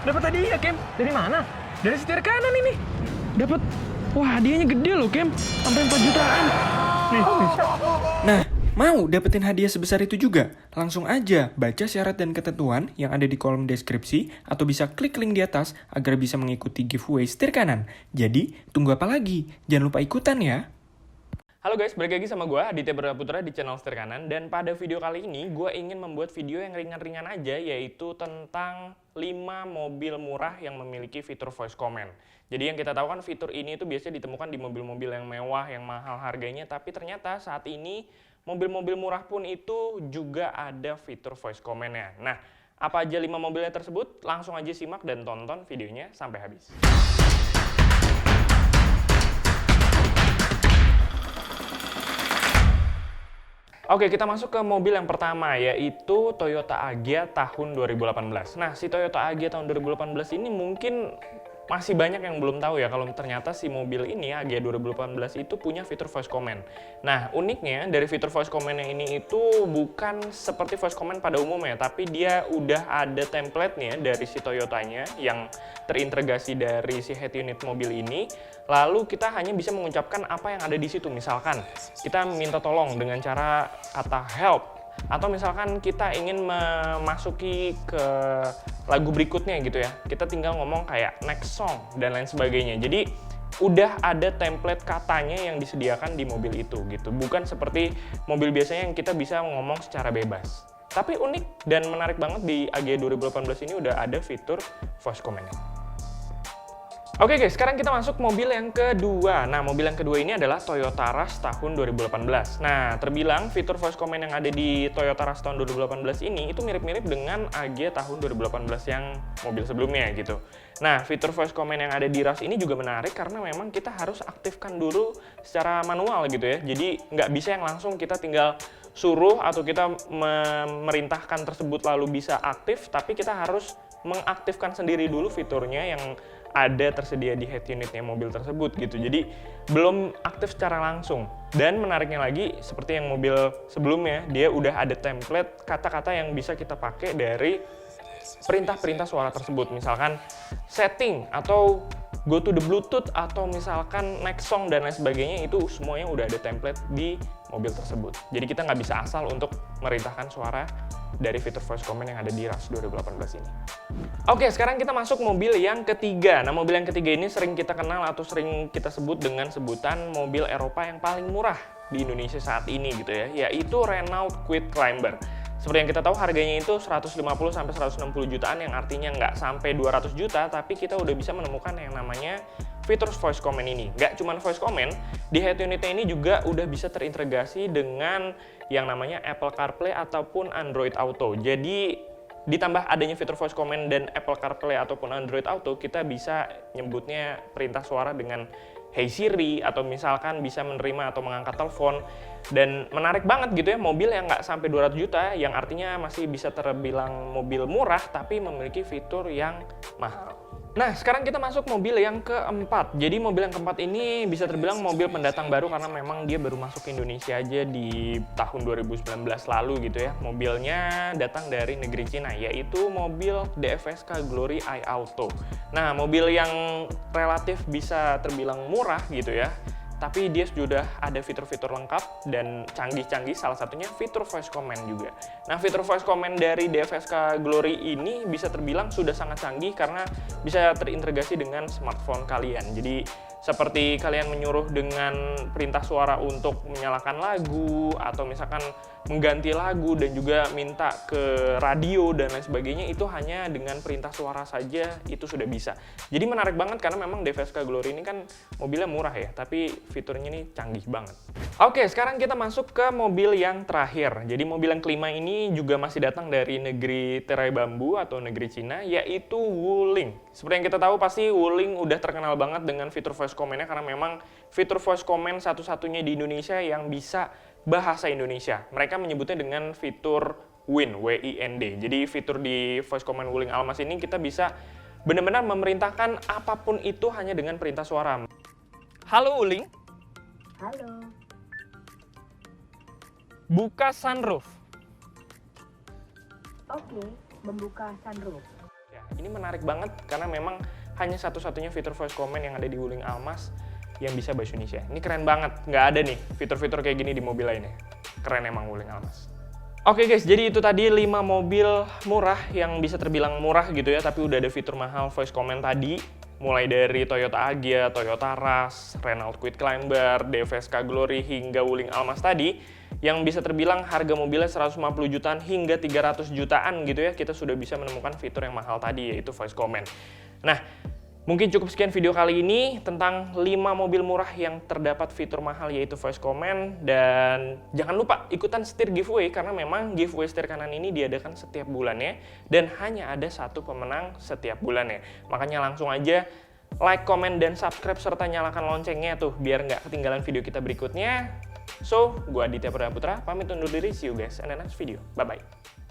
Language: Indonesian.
dapat hadiah, Kem. Dari mana? Dari setir kanan ini. Dapat. Wah, hadiahnya gede loh, Kem. Sampai 4 jutaan. Nih, bisa. Nah, mau dapetin hadiah sebesar itu juga? Langsung aja baca syarat dan ketentuan yang ada di kolom deskripsi atau bisa klik link di atas agar bisa mengikuti giveaway setir kanan. Jadi, tunggu apa lagi? Jangan lupa ikutan ya. Halo guys, balik lagi sama gue, Aditya Putra di channel Setir Kanan. Dan pada video kali ini, gue ingin membuat video yang ringan-ringan aja, yaitu tentang 5 mobil murah yang memiliki fitur voice command. Jadi yang kita tahu kan fitur ini itu biasanya ditemukan di mobil-mobil yang mewah, yang mahal harganya, tapi ternyata saat ini mobil-mobil murah pun itu juga ada fitur voice command-nya. Nah, apa aja 5 mobilnya tersebut? Langsung aja simak dan tonton videonya sampai habis. Oke, kita masuk ke mobil yang pertama, yaitu Toyota Agya tahun 2018. Nah, si Toyota Agya tahun 2018 ini mungkin masih banyak yang belum tahu ya, kalau ternyata si mobil ini, Agya 2018 itu punya fitur voice command. Nah, uniknya dari fitur voice command ini itu bukan seperti voice command pada umumnya, tapi dia udah ada template-nya dari si Toyotanya yang terintegrasi dari si head unit mobil ini. Lalu kita hanya bisa mengucapkan apa yang ada di situ. Misalkan kita minta tolong dengan cara kata help, atau misalkan kita ingin memasuki ke lagu berikutnya gitu ya, kita tinggal ngomong kayak next song dan lain sebagainya. Jadi udah ada template katanya yang disediakan di mobil itu gitu, bukan seperti mobil biasanya yang kita bisa ngomong secara bebas. Tapi unik dan menarik banget, di Agya 2018 ini udah ada fitur voice command-nya. Oke guys, sekarang kita masuk mobil yang kedua. Nah, mobil yang kedua ini adalah Toyota Rush tahun 2018. Nah, terbilang fitur voice command yang ada di Toyota Rush tahun 2018 ini itu mirip-mirip dengan Agya tahun 2018 yang mobil sebelumnya gitu. Nah, fitur voice command yang ada di Rush ini juga menarik karena memang kita harus aktifkan dulu secara manual gitu ya. Jadi nggak bisa yang langsung kita tinggal suruh atau kita memerintahkan tersebut lalu bisa aktif, tapi kita harus mengaktifkan sendiri dulu fiturnya yang ada tersedia di head unitnya mobil tersebut gitu. Jadi belum aktif secara langsung. Dan menariknya lagi, seperti yang mobil sebelumnya, dia udah ada template kata-kata yang bisa kita pakai dari perintah-perintah suara tersebut. Misalkan setting atau go to the Bluetooth atau misalkan next song dan lain sebagainya, itu semuanya udah ada template di mobil tersebut. Jadi kita nggak bisa asal untuk merintahkan suara dari fitur voice command yang ada di Rush 2018 ini. Oke, sekarang kita masuk mobil yang ketiga. Nah, mobil yang ketiga ini sering kita kenal atau sering kita sebut dengan sebutan mobil Eropa yang paling murah di Indonesia saat ini gitu ya, yaitu Renault Kwid Climber. Seperti yang kita tahu, harganya itu 150-160 jutaan, yang artinya nggak sampai 200 juta, tapi kita udah bisa menemukan yang namanya fitur voice command ini. Nggak cuma voice command, di head unitnya ini juga udah bisa terintegrasi dengan yang namanya Apple CarPlay ataupun Android Auto. Jadi ditambah adanya fitur voice command dan Apple CarPlay ataupun Android Auto, kita bisa nyebutnya perintah suara dengan Hey Siri, atau misalkan bisa menerima atau mengangkat telepon. Dan menarik banget gitu ya, mobil yang nggak sampai 200 juta, yang artinya masih bisa terbilang mobil murah, tapi memiliki fitur yang mahal. Nah, sekarang kita masuk mobil yang keempat. Jadi mobil yang keempat ini bisa terbilang mobil pendatang baru karena memang dia baru masuk ke Indonesia aja di tahun 2019 lalu gitu ya. Mobilnya datang dari negeri Cina, yaitu mobil DFSK Glory iAuto. Nah, mobil yang relatif bisa terbilang murah gitu ya, tapi dia sudah ada fitur-fitur lengkap dan canggih-canggih, salah satunya fitur voice command juga. Nah, fitur voice command dari DFSK Glory ini bisa terbilang sudah sangat canggih karena bisa terintegrasi dengan smartphone kalian. Jadi seperti kalian menyuruh dengan perintah suara untuk menyalakan lagu, atau misalkan mengganti lagu dan juga minta ke radio dan lain sebagainya, itu hanya dengan perintah suara saja itu sudah bisa. Jadi menarik banget karena memang DFSK Glory ini kan mobilnya murah ya, tapi fiturnya ini canggih banget. Oke, sekarang kita masuk ke mobil yang terakhir. Jadi mobil yang kelima ini juga masih datang dari negeri tirai bambu atau negeri Cina, yaitu Wuling. Seperti yang kita tahu, pasti Wuling udah terkenal banget dengan fitur voice command-nya karena memang fitur voice command satu-satunya di Indonesia yang bisa bahasa Indonesia. Mereka menyebutnya dengan fitur WIN, W-I-N-D. Jadi fitur di voice command Wuling Almas ini kita bisa benar-benar memerintahkan apapun itu hanya dengan perintah suara. Halo Wuling. Halo. Buka sunroof. Oke, membuka sunroof. Ya, ini menarik banget karena memang hanya satu-satunya fitur voice comment yang ada di Wuling Almas yang bisa bahasa Indonesia. Ini keren banget, nggak ada nih fitur-fitur kayak gini di mobil lainnya. Keren emang Wuling Almas. Oke guys, jadi itu tadi 5 mobil murah yang bisa terbilang murah gitu ya, tapi udah ada fitur mahal voice comment tadi. Mulai dari Toyota Agya, Toyota Rush, Renault Kwid Climber, DFSK Glory, hingga Wuling Almas tadi, yang bisa terbilang harga mobilnya 150 jutaan hingga 300 jutaan gitu ya, kita sudah bisa menemukan fitur yang mahal tadi, yaitu voice comment. Nah, mungkin cukup sekian video kali ini tentang 5 mobil murah yang terdapat fitur mahal yaitu voice comment. Dan jangan lupa ikutan setir giveaway karena memang giveaway setir kanan ini diadakan setiap bulannya dan hanya ada satu pemenang setiap bulannya. Makanya langsung aja like, comment, dan subscribe serta nyalakan loncengnya tuh biar nggak ketinggalan video kita berikutnya. So, gua Aditya Perdana Putra, pamit undur diri, see you guys in the next video. Bye-bye.